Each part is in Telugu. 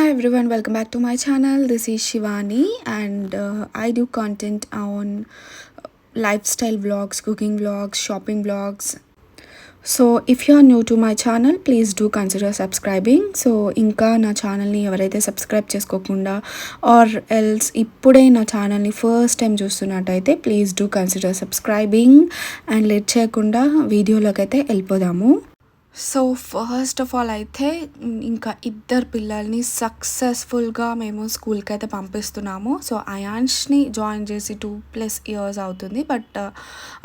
Hi everyone, welcome back to my channel. This is Shivani and I do content on lifestyle vlogs, cooking vlogs, shopping vlogs. So if you are new to my channel, please do consider subscribing. So ఇంకా నా ఛానల్ని ఎవరైతే సబ్స్క్రైబ్ చేసుకోకుండా ఆర్ ఎల్స్ ఇప్పుడే నా ఛానల్ని ఫస్ట్ టైం చూస్తున్నట్టయితే please do consider subscribing and late చేయకుండా వీడియోలోకి అయితే వెళ్ళిపోదాము. సో ఫస్ట్ ఆఫ్ ఆల్ అయితే ఇంకా ఇద్దరు పిల్లల్ని సక్సెస్ఫుల్గా మేము స్కూల్కి అయితే పంపిస్తున్నాము. సో అయాన్ష్ని జాయిన్ చేసి 2+ ఇయర్స్ అవుతుంది. బట్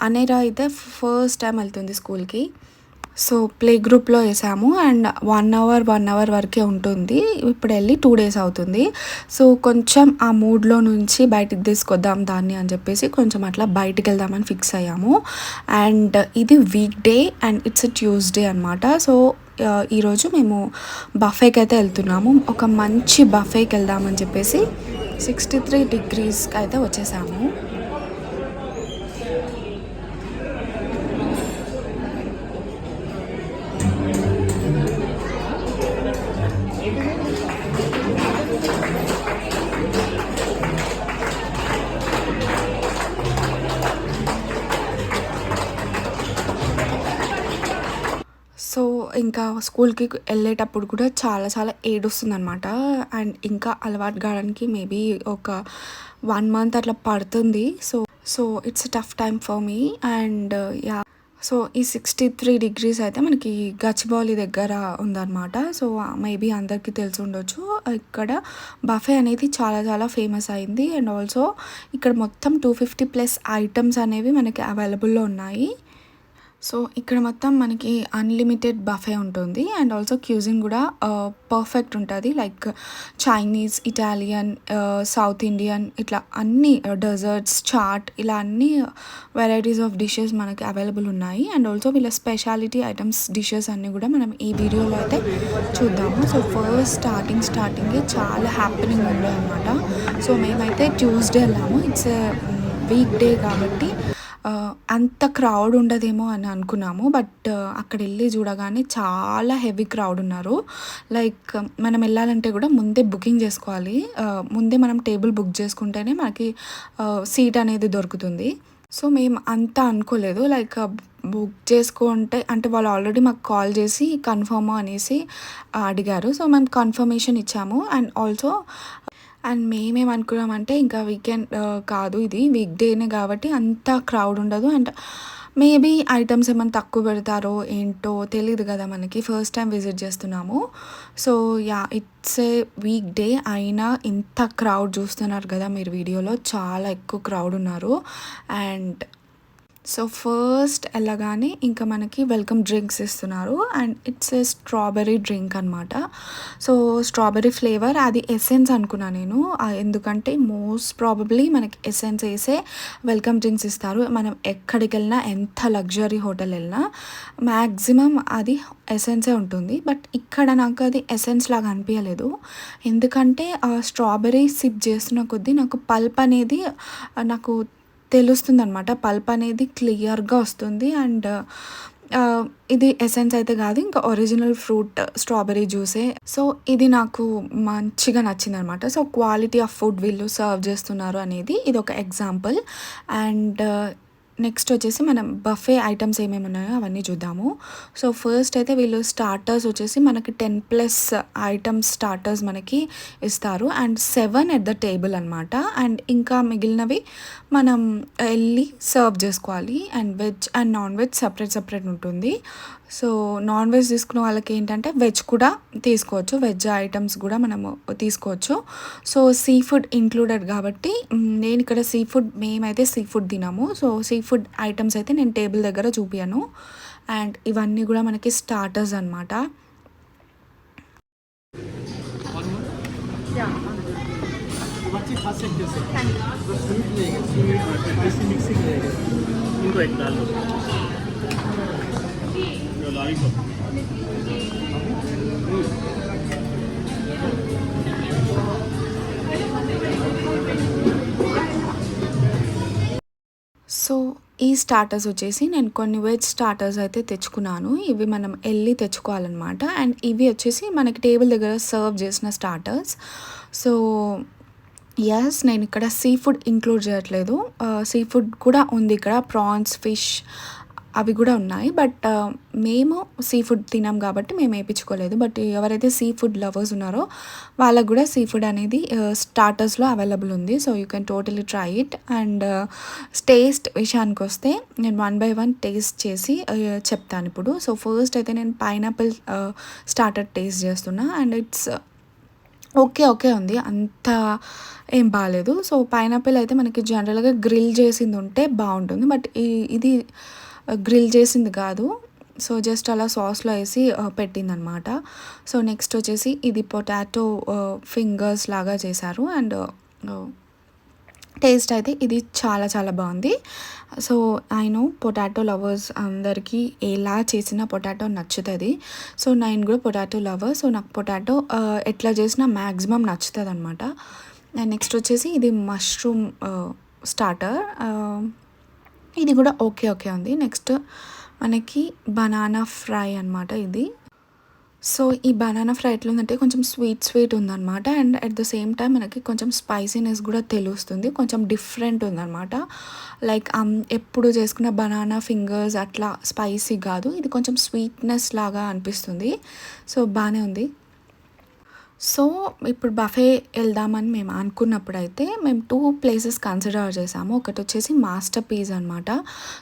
అనేరా అయితే ఫస్ట్ టైం వెళ్తుంది స్కూల్కి. సో ప్లే గ్రూప్లో వేసాము అండ్ 1 అవర్ వరకే ఉంటుంది. ఇప్పుడు వెళ్ళి 2 days అవుతుంది. సో కొంచెం ఆ మూడ్లో నుంచి బయటికి తీసుకొద్దాం దాన్ని అని చెప్పేసి కొంచెం అట్లా బయటికి వెళ్దామని ఫిక్స్ అయ్యాము. అండ్ ఇది week day and it's Tuesday అనమాట. సో ఈరోజు మేము బఫేకి అయితే వెళ్తున్నాము. ఒక మంచి బఫేకి వెళ్దామని చెప్పేసి 63 degreesకి అయితే వచ్చేసాము. సో ఇంకా స్కూల్కి వెళ్ళేటప్పుడు కూడా చాలా ఏడుస్తుందనమాట. అండ్ ఇంకా అలవాటు కావడానికి మేబీ ఒక 1 month అట్లా పడుతుంది. So it's tough time for me. And yeah, so ఈ 63 degrees అయితే మనకి గచ్చిబౌలి దగ్గర ఉందన్నమాట. సో మేబీ అందరికీ తెలిసి ఉండొచ్చు. ఇక్కడ బఫే అనేది చాలా ఫేమస్ అయింది. అండ్ ఆల్సో ఇక్కడ మొత్తం 250+ ఐటమ్స్ అనేవి మనకి అవైలబుల్లో ఉన్నాయి. సో ఇక్కడ మొత్తం మనకి అన్లిమిటెడ్ బఫే ఉంటుంది. అండ్ ఆల్సో క్యూజిన్ కూడా పర్ఫెక్ట్ ఉంటుంది. Like Chinese, Italian, south Indian ఇట్లా అన్ని డెజర్ట్స్, చాట్ ఇలా అన్ని వెరైటీస్ ఆఫ్ డిషెస్ మనకి అవైలబుల్ ఉన్నాయి. అండ్ ఆల్సో వీళ్ళ స్పెషాలిటీ ఐటమ్స్ డిషెస్ అన్నీ కూడా మనం ఈ వీడియోలో అయితే చూద్దాము. సో ఫస్ట్ స్టార్టింగే చాలా హ్యాపీనింగ్ ఉండే అనమాట. సో మేమైతే ట్యూస్డే వెళ్ళాము. ఇట్స్ వీక్ డే కాబట్టి అంత క్రౌడ్ ఉండదేమో అని అనుకున్నాము. బట్ అక్కడ వెళ్ళి చూడగానే చాలా హెవీ క్రౌడ్ ఉన్నారు. లైక్ మనం వెళ్ళాలంటే కూడా ముందే బుకింగ్ చేసుకోవాలి. ముందే మనం టేబుల్ బుక్ చేసుకుంటేనే మనకి సీట్ అనేది దొరుకుతుంది. సో మేము అంతా అనుకోలేదు. లైక్ బుక్ చేసుకుంటే అంటే వాళ్ళు ఆల్రెడీ మాకు కాల్ చేసి కన్ఫర్మ్ అనేసి అడిగారు. సో మేము కన్ఫర్మేషన్ ఇచ్చాము. అండ్ ఆల్సో మేమేమనుకున్నామంటే ఇంకా వీకెండ్ కాదు, ఇది వీక్ డేనే కాబట్టి అంత క్రౌడ్ ఉండదు. అండ్ మేబీ ఐటమ్స్ ఏమైనా తక్కువ పెడతారో ఏంటో తెలియదు కదా మనకి, ఫస్ట్ టైం విజిట్ చేస్తున్నాము. So yeah, it's a week day అయినా ఇంత క్రౌడ్ చూస్తున్నారు కదా మీరు వీడియోలో, చాలా ఎక్కువ క్రౌడ్ ఉన్నారు. అండ్ సో ఫస్ట్ వెళ్ళగానే ఇంకా మనకి వెల్కమ్ డ్రింక్స్ ఇస్తున్నారు. And it's a strawberry drink అనమాట. సో స్ట్రాబెర్రీ ఫ్లేవర్, అది ఎసెన్స్ అనుకున్నా నేను. ఎందుకంటే మోస్ట్ ప్రాబబ్లీ మనకి ఎసెన్స్ వేసే వెల్కమ్ డ్రింక్స్ ఇస్తారు. మనం ఎక్కడికి వెళ్ళినా, ఎంత లగ్జరీ హోటల్ వెళ్ళినా మ్యాక్సిమం అది ఎసెన్సే ఉంటుంది. బట్ ఇక్కడ నాకు అది ఎసెన్స్ లాగా అనిపించలేదు. ఎందుకంటే ఆ స్ట్రాబెర్రీ సిప్ చేస్తున్న కొద్దీ నాకు పల్ప్ అనేది నాకు తెలుస్తుంది అనమాట. పల్ప్ అనేది క్లియర్గా వస్తుంది. అండ్ ఇది ఎసెన్స్ అయితే కాదు, ఇంకా ఒరిజినల్ ఫ్రూట్ స్ట్రాబెర్రీ జ్యూసే. సో ఇది నాకు మంచిగా నచ్చింది అనమాట. సో క్వాలిటీ ఆఫ్ ఫుడ్ వీళ్ళు సర్వ్ చేస్తున్నారు అనేది ఇది ఒక ఎగ్జాంపుల్. అండ్ నెక్స్ట్ వచ్చేసి మనం బఫే ఐటమ్స్ ఏమేమి ఉన్నాయో అవన్నీ చూద్దాము. సో ఫస్ట్ అయితే వీళ్ళు స్టార్టర్స్ వచ్చేసి మనకి 10+ ఐటమ్స్ స్టార్టర్స్ మనకి ఇస్తారు. అండ్ 7 at the table అనమాట. అండ్ ఇంకా మిగిలినవి మనం వెళ్ళి సర్వ్ చేసుకోవాలి. And veg and non veg separate ఉంటుంది. సో నాన్ వెజ్ తీసుకున్న వాళ్ళకి ఏంటంటే వెజ్ కూడా తీసుకోవచ్చు, వెజ్ ఐటమ్స్ కూడా మనము తీసుకోవచ్చు. సో సీ ఫుడ్ ఇంక్లూడెడ్ కాబట్టి నేను ఇక్కడ మేమైతే సీ ఫుడ్ తినము. సో సీ ఫుడ్ ఐటమ్స్ అయితే నేను టేబుల్ దగ్గర చూపియాను. అండ్ ఇవన్నీ కూడా మనకి స్టార్టర్స్ అనమాట. సో ఈ స్టార్టర్స్ వచ్చేసి నేను కొన్ని వెజ్ స్టార్టర్స్ అయితే తెచ్చుకున్నాను. ఇవి మనం ఎళ్లి తెచ్చుకోవాలనమాట. అండ్ ఇవి వచ్చేసి మనకి టేబుల్ దగ్గర సర్వ్ చేసిన స్టార్టర్స్. సో, యెస్, నేనిక్కడ సీ ఫుడ్ ఇంక్లూడ్ చేయట్లేదు. సీ ఫుడ్ కూడా ఉంది ఇక్కడ. ప్రాన్స్, ఫిష్ అవి గూడా ఉన్నాయి. బట్ మేము సీ ఫుడ్ తినం గాబట్టి మేమేపిచ్చుకోలేదు. బట్ ఎవరైతే సీ ఫుడ్ లవర్స్ ఉన్నారో వాళ్ళకి గూడా సీ ఫుడ్ అనేది స్టార్టర్స్‌లో అవైలబుల్ ఉంది. So, you can totally try it. And taste విషయానికొస్తే నేను వన్ బై వన్ టేస్ట్ చేసి చెప్తానిప్పుడు. సో, ఫస్ట్ అయితే నేను పైనాపిల్ స్టార్టర్ టేస్ట్ చేస్తున్నా. అండ్ ఇట్స్ ఓకే ఉంది. అంత ఏం బాలేదు. సో, పైనాపిల్ అయితే మనకి జనరల్‌గా గ్రిల్ చేసిందుంటే బావుంటుంది. బట్ ఇది గ్రిల్ చేసింది కాదు. సో, జస్ట్ అలా సాస్‌లో ఏసి పెట్టిందనమాట. సో, నెక్స్ట్ వచ్చేసి ఇది పొటాటో ఫింగర్స్ లాగా చేశారు. అండ్ టేస్ట్ అయితే ఇది చాలా చాలా బావుంది. So, I know potato lovers అందరికీ ఎలా చేసినా పొటాటో నచ్చుతది. సో, నేను కూడా పొటాటో లవర్. సో, నాకు పొటాటో ఎట్లా చేసినా మ్యాక్సిమం నచ్చుతదనమాట. అండ్ నెక్స్ట్ వచ్చేసి ఇది మష్రూమ్ స్టార్టర్. ఇది కూడా ఓకే ఉంది. నెక్స్ట్ మనకి బనానా ఫ్రై అనమాట ఇది. సో, ఈ బనానా ఫ్రై ఎట్లుందంటే కొంచెం స్వీట్ ఉందనమాట. And at the same time మనకి కొంచెం స్పైసీనెస్ కూడా తెలుస్తుంది. కొంచెం డిఫరెంట్ ఉందనమాట. లైక్ ఎప్పుడు చేసుకున్న బనానా ఫింగర్స్ అట్లా స్పైసీ కాదు. ఇది కొంచెం స్వీట్‌నెస్ లాగా అనిపిస్తుంది. సో, బానే ఉంది. సో, ఇప్పుడు బఫే ఎళ్దామని మేము అనుకున్నప్పుడైతే మేము 2 ప్లేసెస్ కన్సిడర్ చేసాము. ఒకటొచ్చేసి మాస్టర్ పీస్ అనమాట.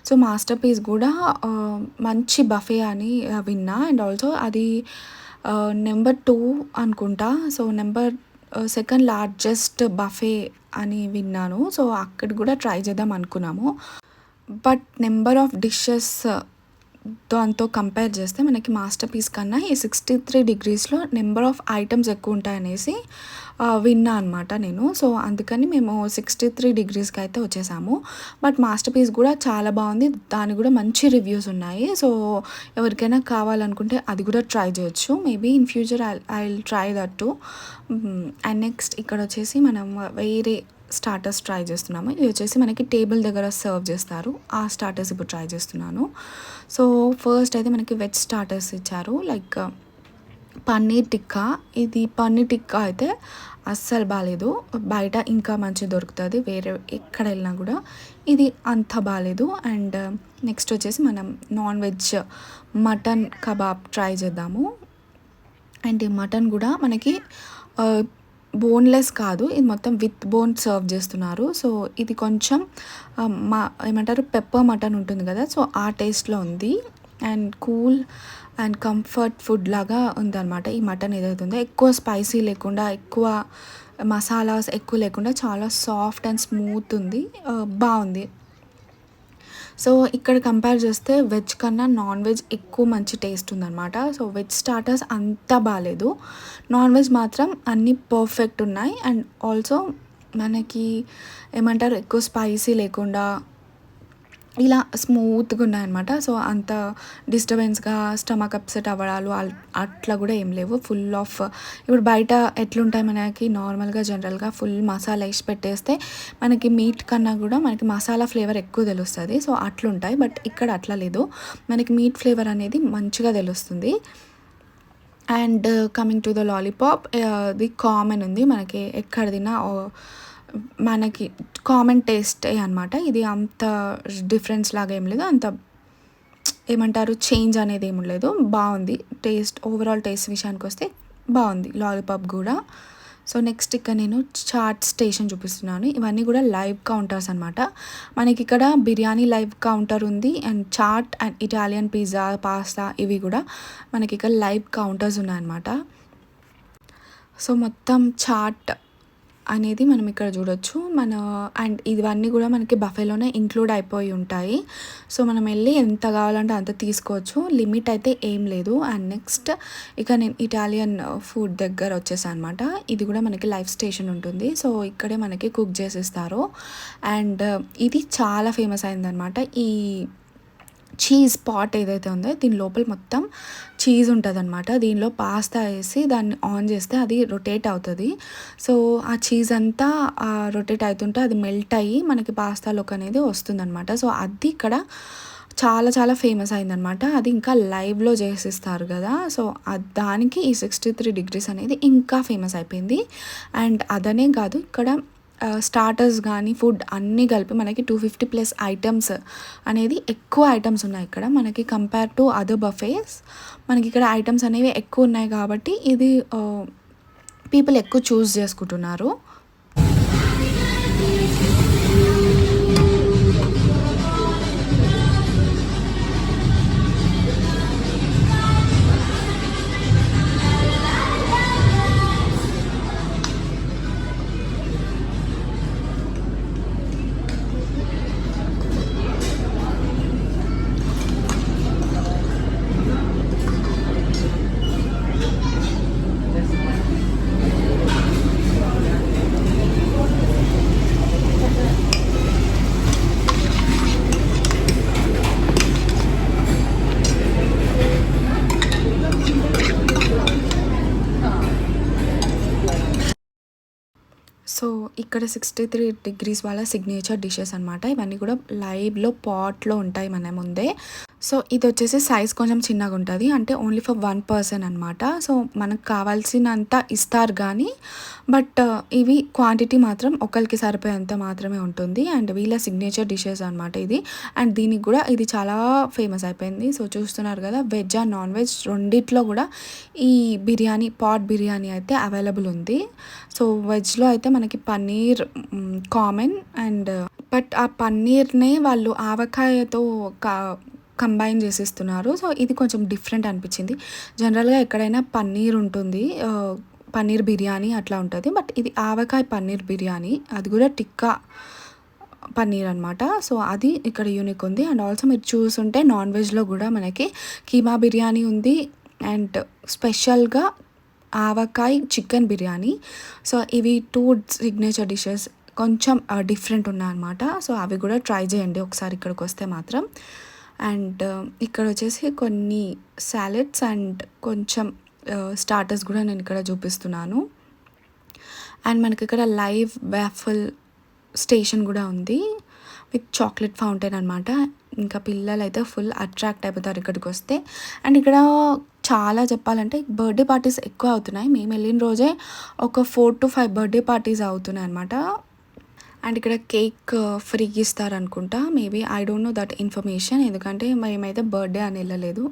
సో, మాస్టర్ పీస్ గూడా మంచి బఫే అని విన్నా. అండ్ ఆల్సో అది నెంబర్ 2 అనుకుంటా. సో, సెకండ్ లార్జెస్ట్ బఫే అని విన్నాను. సో, అక్కడ గూడా ట్రై చేద్దాం అనుకున్నాము. బట్ నెంబర్ ఆఫ్ డిషెస్ దాంతో కంపేర్ చేస్తే మనకి మాస్టర్ పీస్ కన్నా ఈ 63 డిగ్రీస్‌లో నెంబర్ ఆఫ్ ఐటెమ్స్ ఎక్కువుంటాయనేసి విన్నా అనమాట నేను. సో, అందుకని మేము 63 డిగ్రీస్‌కి అయితే వచ్చేసాము. బట్ మాస్టర్ పీస్ గూడా చాలా బావుంది. దానికి గూడా మంచి రివ్యూస్ ఉన్నాయి. సో, ఎవరికైనా కావాలనుకుంటే అది గూడా ట్రై చేయొచ్చు. Maybe in future I will try that too. And next ఇక్కడొచ్చేసి మనం వేరే స్టార్టర్స్ ట్రై చేస్తున్నాము. ఇది వచ్చేసి మనకి టేబుల్ దగ్గర సర్వ్ చేస్తారు. ఆ స్టార్టర్స్ ఇప్పుడు ట్రై చేస్తున్నాను. సో, ఫస్ట్ అయితే మనకి వెజ్ స్టార్టర్స్ ఇచ్చారు. లైక్ పన్నీర్ టిక్కా. ఇది పన్నీర్ టిక్కా అయితే అస్సలు బాలేదు. బయట ఇంకా మంచిగా దొరుకుతది. వేరే ఎక్కడ వెళ్ళినా కూడా. ఇది అంత బాలేదు. అండ్ నెక్స్ట్ వచ్చేసి మనం non veg mutton kebab try చేద్దాము. అండ్ ఈ మటన్ కూడా మనకి బోన్‌లెస్ కాదు. ఇది మొత్తం విత్ బోన్ సర్వ్ చేస్తున్నారు. సో, ఇది కొంచెం ఏమంటారు పెప్పర్ మటన్ ఉంటుంది కదా! సో, ఆ టేస్ట్‌లో ఉంది. And cool and comfort food లాగా ఉందనమాట. ఈ మటన్ ఏదైతే ఉందో ఎక్కువ స్పైసీ లేకుండా, ఎక్కువ మసాలాస్ ఎక్కువ లేకుండా చాలా సాఫ్ట్ అండ్ స్మూత్ ఉంది. బావుంది. సో, ఇక్కడ కంపేర్ చేస్తే వెజ్ కన్నా నాన్ వెజ్ ఎక్కువ మంచి టేస్ట్ ఉందనమాట. సో, వెజ్ స్టార్టర్స్ అంత బాలేదు. నాన్ వెజ్ మాత్రం అన్నీ పర్ఫెక్ట్ ఉన్నాయి. అండ్ ఆల్సో మనకి ఏమంటారు ఎక్కువ స్పైసీ లేకుండా ఇలా స్మూత్‌గా ఉన్నాయన్నమాట. సో, అంత డిస్టర్బెన్స్‌గా స్టమక్ అప్సెట్ అవ్వడాలు అట్లా కూడా ఏం లేవు. ఫుల్ ఆఫ్ ఇప్పుడు బయట ఎట్లుంటాయి మనకి నార్మల్‌గా జనరల్‌గా ఫుల్ మసాలా ఏసి పెట్టేస్తే మనకి మీట్ కన్నా కూడా మనకి మసాలా ఫ్లేవర్ ఎక్కువ తెలుస్తది. సో, అట్లుంటాయి. బట్ ఇక్కడ అట్లా లేదు. మనకి మీట్ ఫ్లేవర్ అనేది మంచిగా తెలుస్తుంది. And coming to the lollipop, ఇది కామన్ ఉంది. మనకి ఎక్కడ తిన్నా మనకి కామన్ టేస్టే అనమాట. ఇది అంత డిఫరెన్స్ లాగా ఏం లేదు. అంత ఏమంటారు చేంజ్ అనేది ఏమి లేదు. బావుంది. టేస్ట్ ఓవరాల్ టేస్ట్ విషయానికొస్తే బావుంది లాలీపాప్ గూడా. సో, నెక్స్ట్ ఇక్కడ నేను చాట్ స్టేషన్ చూపిస్తున్నాను. ఇవన్నీ కూడా లైవ్ కౌంటర్స్ అనమాట. మనకిక్కడ బిర్యానీ లైవ్ కౌంటర్ ఉంది. And chaat and Italian pizza, pasta ఇవి కూడా మనకిక్కడ లైవ్ కౌంటర్స్ ఉన్నాయన్నమాట. సో, మొత్తం చాట్ అనేది మనం ఇక్కడ చూడొచ్చు. అండ్ ఇవన్నీ కూడా మనకి బఫేలోనే ఇంక్లూడ్ అయిపోయి ఉంటాయి. సో, మనం వెళ్ళి ఎంత కావాలంటే అంత తీసుకోవచ్చు. లిమిట్ అయితే ఏం లేదు. అండ్ నెక్స్ట్ ఇక నేను ఇటాలియన్ ఫుడ్ దగ్గర వచ్చేసాను అనమాట. ఇది కూడా మనకి లైవ్ స్టేషన్ ఉంటుంది. సో, ఇక్కడే మనకి కుక్ చేసిస్తారు. అండ్ ఇది చాలా ఫేమస్ అయిందనమాట. ఈ చీజ్ పాట్ ఏదైతే ఉందో దీని లోపల మొత్తం చీజ్ ఉంటుందన్నమాట. దీనిలో పాస్తా వేసి దాన్ని ఆన్ చేస్తే అది రొటేట్ అవుతుంది. సో ఆ చీజ్ అంతా రొటేట్ అవుతుంటే అది మెల్ట్ అయ్యి మనకి పాస్తాలోకి అనేది వస్తుందన్నమాట. సో అది ఇక్కడ చాలా చాలా ఫేమస్ అయిందనమాట. అది ఇంకా లైవ్లో చేసిస్తారు కదా, సో దానికి ఈ 63 డిగ్రీస్ అనేది ఇంకా ఫేమస్ అయిపోయింది. అండ్ అదనే కాదు, ఇక్కడ స్టార్టర్స్ కానీ ఫుడ్ అన్నీ కలిపి మనకి 250+ ఐటమ్స్ అనేది ఎక్కువ ఐటమ్స్ ఉన్నాయి ఇక్కడ మనకి కంపేర్ టు అదర్ బఫేస్. మనకి ఇక్కడ ఐటమ్స్ అనేవి ఎక్కువ ఉన్నాయి కాబట్టి ఇది పీపుల్ ఎక్కువ చూస్ చేసుకుంటున్నారు. సో ఇక్కడ 63 డిగ్రీస్ వాళ్ళ సిగ్నేచర్ డిషెస్ అనమాట. ఇవన్నీ కూడా లైవ్లో పాట్లో ఉంటాయి మన ముందే. సో ఇది వచ్చేసి సైజ్ కొంచెం చిన్నగా ఉంటుంది, అంటే ఓన్లీ ఫర్ 1 పర్సన్ అనమాట. సో మనకు కావాల్సినంత ఇస్తారు కానీ బట్ ఇవి క్వాంటిటీ మాత్రం ఒకరికి సరిపోయేంత మాత్రమే ఉంటుంది. అండ్ వీళ్ళ సిగ్నేచర్ డిషెస్ అనమాట ఇది. అండ్ దీనికి కూడా ఇది చాలా ఫేమస్ అయిపోయింది. సో చూస్తున్నారు కదా, వెజ్ అండ్ నాన్ వెజ్ రెండిట్లో కూడా ఈ బిర్యానీ, పాట్ బిర్యానీ అయితే అవైలబుల్ ఉంది. సో వెజ్లో అయితే మనకి పన్నీర్ కామన్, అండ్ బట్ ఆ పన్నీర్నే వాళ్ళు ఆవకాయతో కంబైన్ చేసిస్తున్నారు. సో ఇది కొంచెం డిఫరెంట్ అనిపించింది. జనరల్గా ఎక్కడైనా పన్నీర్ ఉంటుంది, పన్నీర్ బిర్యానీ అట్లా ఉంటుంది, బట్ ఇది ఆవకాయ పన్నీర్ బిర్యానీ, అది కూడా టిక్కా పన్నీర్ అనమాట. సో అది ఇక్కడ యూనిక్ ఉంది. అండ్ ఆల్సో మీరు చూసుంటే నాన్ వెజ్లో కూడా మనకి కీమా బిర్యానీ ఉంది, అండ్ స్పెషల్గా ఆవకాయ చికెన్ బిర్యానీ. సో ఇవి 2 సిగ్నేచర్ డిషెస్ కొంచెం డిఫరెంట్ ఉన్నాయన్నమాట. సో అవి కూడా ట్రై చేయండి ఒకసారి ఇక్కడికి వస్తే మాత్రం. అండ్ ఇక్కడ వచ్చేసి కొన్ని సాలెడ్స్ అండ్ కొంచెం స్టార్టర్స్ కూడా నేను ఇక్కడ చూపిస్తున్నాను. అండ్ మనకి ఇక్కడ లైవ్ వాఫల్ స్టేషన్ కూడా ఉంది విత్ చాక్లెట్ ఫౌంటైన్ అనమాట. ఇంకా పిల్లలు అయితే ఫుల్ అట్రాక్ట్ అయిపోతారు ఇక్కడికి వస్తే. అండ్ ఇక్కడ చాలా చెప్పాలంటే బర్త్డే పార్టీస్ ఎక్కువ అవుతున్నాయి. మేము వెళ్ళిన రోజే ఒక 4 to 5 బర్త్డే పార్టీస్ అవుతున్నాయి అనమాట. అండ్ ఇక్కడ కేక్ ఫ్రీగా ఇస్తారనుకుంటా, maybe I don't know that information, ఎందుకంటే మేమైతే బర్త్డే అని వెళ్ళలేదు,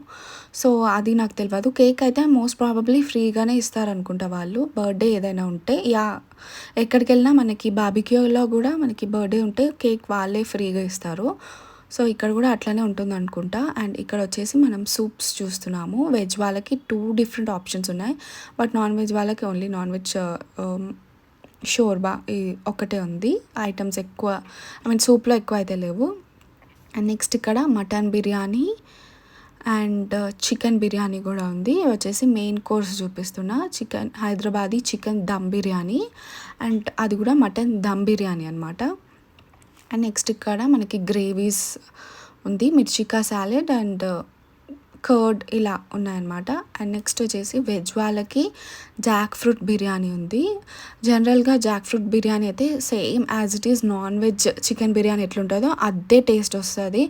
సో అది నాకు తెలియదు. కేక్ అయితే మోస్ట్ ప్రాబబ్లీ ఫ్రీగానే ఇస్తారనుకుంటా వాళ్ళు, బర్త్డే ఏదైనా ఉంటే. యా, ఎక్కడికి వెళ్ళినా మనకి బార్బిక్యూలో కూడా మనకి బర్త్డే ఉంటే కేక్ వాళ్ళే ఫ్రీగా ఇస్తారు. సో ఇక్కడ కూడా అట్లనే ఉంటుంది అనుకుంటా. అండ్ ఇక్కడ వచ్చేసి మనం సూప్స్ చూస్తున్నాము. వెజ్ వాళ్ళకి 2 డిఫరెంట్ ఆప్షన్స్ ఉన్నాయి, బట్ నాన్ వెజ్ వాళ్ళకి ఓన్లీ నాన్ వెజ్ షోర్బా ఒకటే ఉంది. ఐటమ్స్ ఎక్కువ, ఐ మీన్ సూప్లో ఎక్కువ అయితే లేవు. అండ్ నెక్స్ట్ ఇక్కడ mutton biryani and chicken biryani కూడా ఉంది. వచ్చేసి మెయిన్ కోర్స్ చూపిస్తున్నా, chicken Hyderabadi chicken dum biryani, and అది కూడా మటన్ దమ్ బిర్యానీ అనమాట. అండ్ నెక్స్ట్ ఇక్కడ మనకి గ్రేవీస్ ఉంది, మిర్చికా సాలెడ్ అండ్ కర్డ్ ఇలా ఉన్నాయన్నమాట. అండ్ నెక్స్ట్ వచ్చేసి వెజ్ వాళ్ళకి జాక్ ఫ్రూట్ బిర్యానీ ఉంది. జనరల్గా జాక్ ఫ్రూట్ బిర్యానీ అయితే same as it is non veg chicken biryani ఎట్లుంటుందో అదే టేస్ట్ వస్తుంది.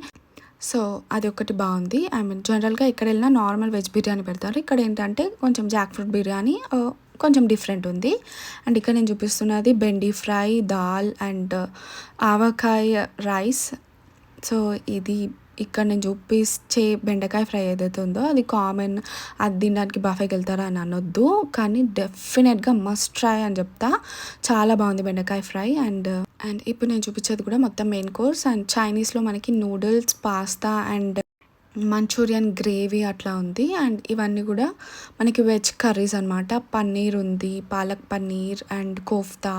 సో అది ఒకటి బాగుంది. ఐ మీన్ జనరల్గా ఎక్కడ వెళ్ళినా నార్మల్ వెజ్ బిర్యానీ పెడతారు, ఇక్కడ ఏంటంటే కొంచెం జాక్ ఫ్రూట్ బిర్యానీ కొంచెం డిఫరెంట్ ఉంది. అండ్ ఇక్కడ నేను చూపిస్తున్నది బెండి ఫ్రై, దాల్ అండ్ ఆవకాయ రైస్. సో ఇది ఇక్కడ నేను చూపించే బెండకాయ ఫ్రై ఏదైతే ఉందో అది కామన్, అది తినడానికి బఫేకి వెళ్తారా అని అనొద్దు, కానీ డెఫినెట్గా మస్ట్ ట్రై అని చెప్తా. చాలా బాగుంది బెండకాయ ఫ్రై. అండ్ ఇప్పుడు నేను చూపించేది కూడా మొత్తం మెయిన్ కోర్స్. అండ్ చైనీస్లో మనకి noodles, pasta and Manchurian gravy అట్లా ఉంది. అండ్ ఇవన్నీ కూడా మనకి వెజ్ కర్రీస్ అనమాట. పన్నీర్ ఉంది, palak paneer and kofta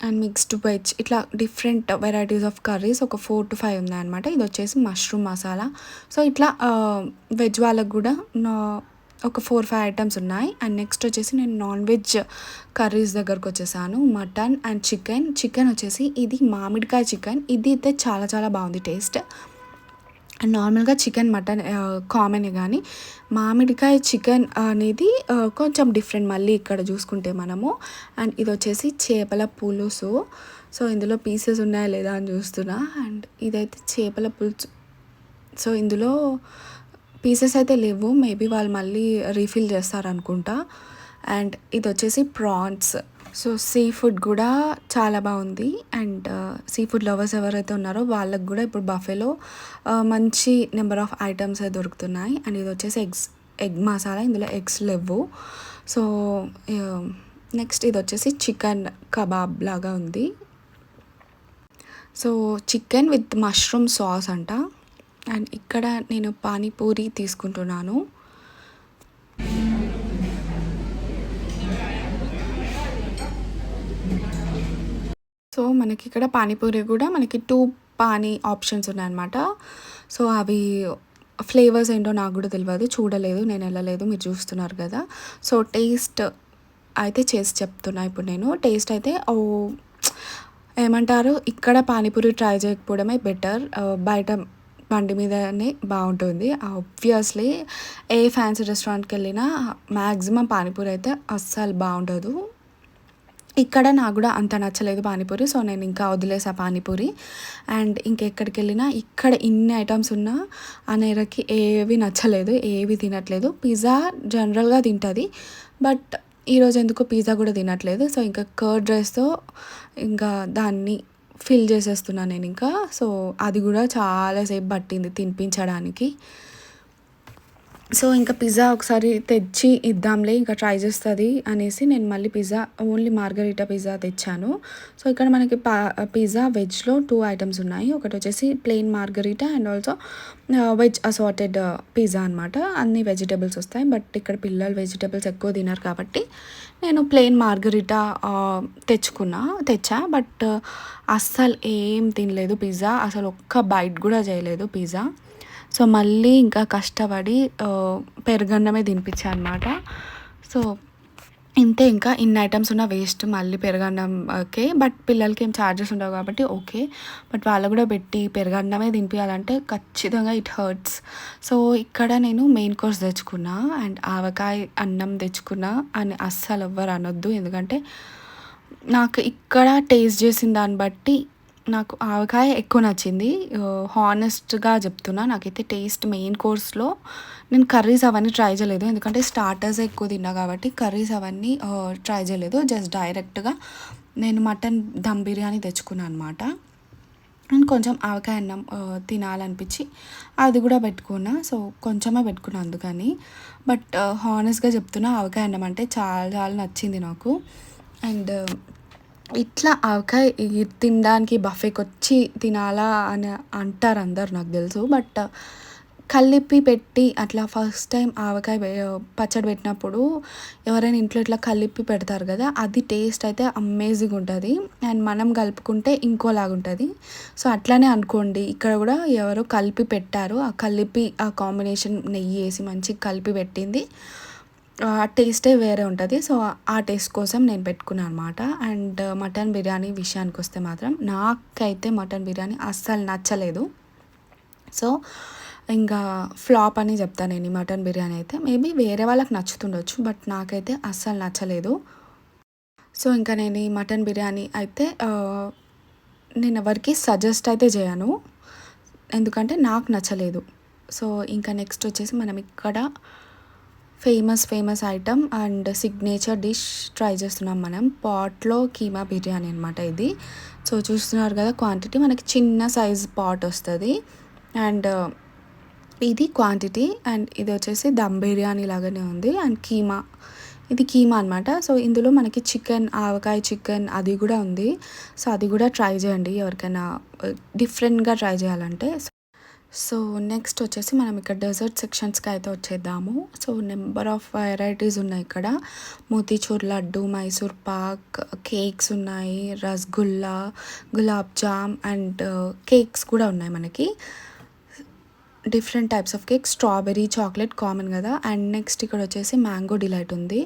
and mixed veg, ఇట్లా డిఫరెంట్ వెరైటీస్ ఆఫ్ కర్రీస్ ఒక 4 to 5 ఉన్నాయన్నమాట. ఇది వచ్చేసి మష్రూమ్ మసాలా. సో ఇట్లా వెజ్ వాళ్ళకు కూడా ఒక 4-5 ఐటమ్స్ ఉన్నాయి. అండ్ నెక్స్ట్ వచ్చేసి నేను నాన్ వెజ్ కర్రీస్ దగ్గరకు వచ్చేసాను. మటన్ అండ్ చికెన్ వచ్చేసి ఇది మామిడికాయ చికెన్. ఇది అయితే చాలా చాలా బాగుంది టేస్ట్. అండ్ నార్మల్గా చికెన్ మటన్ కామనే, కానీ మామిడికాయ చికెన్ అనేది కొంచెం డిఫరెంట్ మళ్ళీ ఇక్కడ చూసుకుంటే మనము. అండ్ ఇది వచ్చేసి చేపల పులుసు. సో ఇందులో పీసెస్ ఉన్నాయా లేదా అని చూస్తున్నా. అండ్ ఇదైతే చేపల పులుసు. సో ఇందులో పీసెస్ అయితే లేవు, మేబీ వాళ్ళు మళ్ళీ రీఫిల్ చేస్తారనుకుంటా. అండ్ ఇది వచ్చేసి ప్రాన్స్. సో సీ ఫుడ్ కూడా చాలా బాగుంది. అండ్ సీ ఫుడ్ లవర్స్ ఎవరైతే ఉన్నారో వాళ్ళకి కూడా ఇప్పుడు బఫేలో మంచి నెంబర్ ఆఫ్ ఐటమ్స్ దొరుకుతున్నాయి. అండ్ ఇది వచ్చేసి ఎగ్ మసాలా, ఇందులో ఎగ్స్ లేవు. సో నెక్స్ట్ ఇది వచ్చేసి చికెన్ కబాబ్ లాగా ఉంది. So chicken with mushroom sauce అంట. అండ్ ఇక్కడ నేను పానీపూరి తీసుకుంటున్నాను. సో మనకి ఇక్కడ పానీపూరి కూడా మనకి 2 పానీ ఆప్షన్స్ ఉన్నాయన్నమాట. సో అవి ఫ్లేవర్స్ ఏంటో నాకు కూడా తెలియదు, చూడలేదు, నేను వెళ్ళలేదు, మీరు చూస్తున్నారు కదా. సో టేస్ట్ అయితే చేసి చెప్తున్నా ఇప్పుడు నేను. టేస్ట్ అయితే ఏమంటారు, ఇక్కడ పానీపూరి ట్రై చేయకపోవడమే బెటర్. బయట బండి మీదనే బాగుంటుంది. ఆబ్వియస్లీ ఏ ఫ్యాన్సీ రెస్టారెంట్కి వెళ్ళినా మ్యాక్సిమం పానీపూరి అయితే అస్సలు బాగుండదు. ఇక్కడ నాకు కూడా అంత నచ్చలేదు పానీపూరి. సో నేను ఇంకా వదిలేసా పానీపూరి. అండ్ ఇంకెక్కడికి వెళ్ళినా ఇక్కడ ఇన్ని ఐటమ్స్ ఉన్నా అనేరకి ఏవి నచ్చలేదు, ఏవి తినట్లేదు. పిజ్జా జనరల్గా తింటుంది, బట్ ఈరోజు ఎందుకో పిజ్జా కూడా తినట్లేదు. సో ఇంకా కర్డ్ రైస్తో ఇంకా దాన్ని ఫిల్ చేసేస్తున్నాను నేను ఇంకా. సో అది కూడా చాలాసేపు పట్టింది తినిపించడానికి. సో ఇంకా పిజ్జా ఒకసారి తెచ్చి ఇద్దాంలే, ఇంకా ట్రై చేస్తుంది అనేసి నేను మళ్ళీ పిజ్జా ఓన్లీ మార్గరీటా పిజ్జా తెచ్చాను. సో ఇక్కడ మనకి పిజ్జా వెజ్లో 2 ఐటమ్స్ ఉన్నాయి. ఒకటి వచ్చేసి plain margarita and also veg assorted pizza అనమాట. అన్ని వెజిటేబుల్స్ వస్తాయి, బట్ ఇక్కడ పిల్లలు వెజిటేబుల్స్ ఎక్కువ తినరు కాబట్టి నేను ప్లెయిన్ మార్గరీటా తెచ్చా. బట్ అస్సలు ఏం తినలేదు పిజ్జా, అసలు ఒక్క బైట్ కూడా చేయలేదు పిజ్జా. సో మళ్ళీ ఇంకా కష్టపడి పెరుగన్నమే తినిపించా అనమాట. సో ఇంతే, ఇంకా ఇన్ని ఐటమ్స్ ఉన్న వేస్ట్ మళ్ళీ పెరుగన్నంకే. బట్ పిల్లలకి ఏం ఛార్జెస్ ఉండవు కాబట్టి ఓకే. బట్ వాళ్ళు కూడా పెట్టి పెరుగన్నమే తినిపించాలంటే ఖచ్చితంగా ఇట్ హర్ట్స్. సో ఇక్కడ నేను మెయిన్ కోర్స్ తెచ్చుకున్నా అండ్ ఆవకాయ అన్నం తెచ్చుకున్నా అని అస్సలు ఎవ్వరు అనొద్దు, ఎందుకంటే నాకు ఇక్కడ టేస్ట్ చేసిన దాన్ని బట్టి నాకు ఆవకాయ ఎక్కువ నచ్చింది. హానెస్ట్గా చెప్తున్నా, నాకైతే టేస్ట్ మెయిన్ కోర్స్లో నేను కర్రీస్ అవన్నీ ట్రై చేయలేదు, ఎందుకంటే స్టార్టర్స్ ఎక్కువ తిన్నా కాబట్టి కర్రీస్ అవన్నీ ట్రై చేయలేదు. జస్ట్ డైరెక్ట్గా నేను మటన్ దమ్ బిర్యానీ తెచ్చుకున్నాను అనమాట. అండ్ కొంచెం ఆవకాయ అన్నం తినాలనిపించి అది కూడా పెట్టుకున్నా. సో కొంచెమే పెట్టుకున్నా అందుకని. బట్ హానెస్ట్గా చెప్తున్నా, ఆవకాయ అన్నం అంటే చాలా చాలా నచ్చింది నాకు. అండ్ ఇట్లా ఆవకాయ తినడానికి బఫేకి వచ్చి తినాలా అని అంటారు అందరు, నాకు తెలుసు. బట్ కలిపి పెట్టి అట్లా ఫస్ట్ టైం ఆవకాయ పచ్చడి పెట్టినప్పుడు ఎవరైనా ఇంట్లో ఇట్లా కలిపి పెడతారు కదా, అది టేస్ట్ అయితే అమేజింగ్ ఉంటుంది. అండ్ మనం కలుపుకుంటే ఇంకోలాగా ఉంటుంది. సో అట్లానే అనుకోండి, ఇక్కడ కూడా ఎవరో కలిపి పెట్టారు, ఆ కలిపి ఆ కాంబినేషన్ నెయ్యి వేసి మంచిగా కలిపి పెట్టింది, ఆ టేస్టే వేరే ఉంటుంది. సో ఆ టేస్ట్ కోసం నేను పెట్టుకున్నాను అనమాట. అండ్ మటన్ బిర్యానీ విషయానికి వస్తే మాత్రం నాకైతే మటన్ బిర్యానీ అస్సలు నచ్చలేదు. సో ఇంకా ఫ్లాప్ అని చెప్తాను నేను ఈ మటన్ బిర్యానీ అయితే. మేబీ వేరే వాళ్ళకి నచ్చుతుండొచ్చు, బట్ నాకైతే అస్సలు నచ్చలేదు. సో ఇంకా నేను ఈ మటన్ బిర్యానీ అయితే నేను ఎవరికి సజెస్ట్ అయితే చేయను, ఎందుకంటే నాకు నచ్చలేదు. సో ఇంకా నెక్స్ట్ వచ్చేసి మనం ఇక్కడ famous item and signature dish try చేస్తున్నాం మనం. పాట్లో కీమా బిర్యానీ అనమాట ఇది. సో చూస్తున్నారు కదా క్వాంటిటీ, మనకి చిన్న సైజ్ పాట్ వస్తుంది. అండ్ ఇది క్వాంటిటీ. అండ్ ఇది వచ్చేసి దమ్ బిర్యానీ లాగానే ఉంది. అండ్ ఇది కీమా అనమాట. సో ఇందులో మనకి చికెన్, ఆవకాయ చికెన్ అది కూడా ఉంది. సో అది కూడా ట్రై చేయండి ఎవరికైనా డిఫరెంట్గా ట్రై చేయాలంటే. సో నెక్స్ట్ వచ్చేసి మనం ఇక్కడ డెజర్ట్ సెక్షన్స్కి అయితే వచ్చేద్దాము. సో నెంబర్ ఆఫ్ వెరైటీస్ ఉన్నాయి ఇక్కడ. మోతీచూర్ లడ్డు, మైసూర్ పాక్, కేక్స్ ఉన్నాయి, రసగుల్లా, గులాబ్ జామ్ అండ్ కేక్స్ కూడా ఉన్నాయి మనకి. Different types of cake. Strawberry, chocolate common కదా. అండ్ నెక్స్ట్ ఇక్కడ వచ్చేసి మ్యాంగో డిలైట్ ఉంది.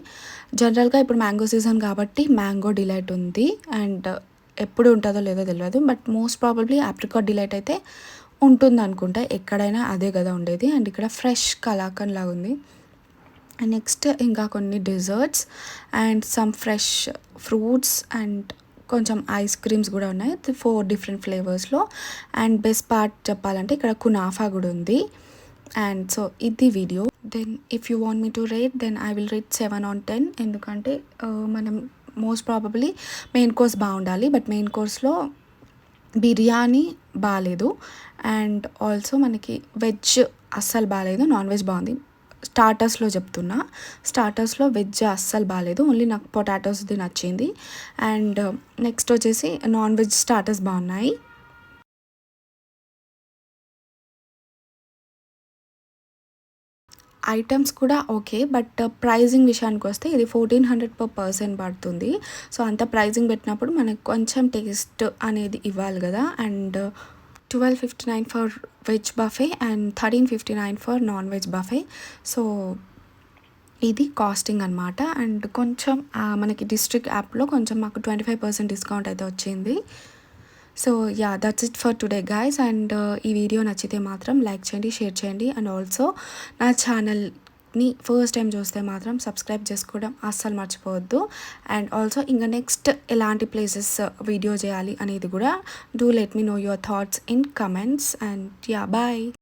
జనరల్గా ఇప్పుడు మ్యాంగో సీజన్ కాబట్టి మ్యాంగో డిలైట్ ఉంది. అండ్ ఎప్పుడు ఉంటుందో లేదో తెలియదు, but most probably apricot delight అయితే ఉంటుంది అనుకుంటా. ఎక్కడైనా అదే కదా ఉండేది. అండ్ ఇక్కడ ఫ్రెష్ కలాకండ్ లాగా ఉంది. అండ్ నెక్స్ట్ ఇంకా కొన్ని desserts and some fresh fruits and కొంచెం ఐస్ క్రీమ్స్ కూడా ఉన్నాయి 4 డిఫరెంట్ ఫ్లేవర్స్లో. అండ్ బెస్ట్ పార్ట్ చెప్పాలంటే ఇక్కడ కునాఫా కూడా ఉంది. అండ్ సో ఇది video. Then if you want me to rate, then I will rate 7 on 10. ఎందుకంటే మనం మోస్ట్ ప్రాబబ్లీ మెయిన్ కోర్స్ బాగుండాలి, బట్ మెయిన్ కోర్స్లో బిర్యానీ బాగాలేదు. అండ్ ఆల్సో మనకి వెజ్ అస్సలు బాగాలేదు, నాన్ వెజ్ బాగుంది. స్టార్టర్స్లో చెప్తున్నా, స్టార్టర్స్లో వెజ్ అస్సలు బాగాలేదు, ఓన్లీ నాకు పొటాటోస్ది నచ్చింది. అండ్ నెక్స్ట్ వచ్చేసి నాన్ వెజ్ స్టార్టర్స్ బాగున్నాయి. ఐటమ్స్ కూడా ఓకే, బట్ ప్రైజింగ్ విషయానికి వస్తే ఇది 1400 per person పడుతుంది. సో అంత ప్రైజింగ్ పెట్టినప్పుడు మనకు కొంచెం టేస్ట్ అనేది ఇవ్వాలి కదా. And 1259 for veg buffet and 1359 for non veg buffet. So ఇది కాస్టింగ్ అనమాట. అండ్ కొంచెం మనకి డిస్ట్రిక్ట్ యాప్లో కొంచెం మాకు 25% డిస్కౌంట్ అయితే వచ్చింది. So yeah, that's it for today guys. And ఈ వీడియో నచ్చితే మాత్రం లైక్ చేయండి, షేర్ చేయండి. అండ్ ఆల్సో నా ఛానల్ని ఫస్ట్ టైం చూస్తే మాత్రం సబ్స్క్రైబ్ చేసుకోవడం అస్సలు మర్చిపోవద్దు. అండ్ ఆల్సో ఇంకా నెక్స్ట్ ఎలాంటి ప్లేసెస్ వీడియో చేయాలి అనేది కూడా do let me know your thoughts in comments. And yeah, bye.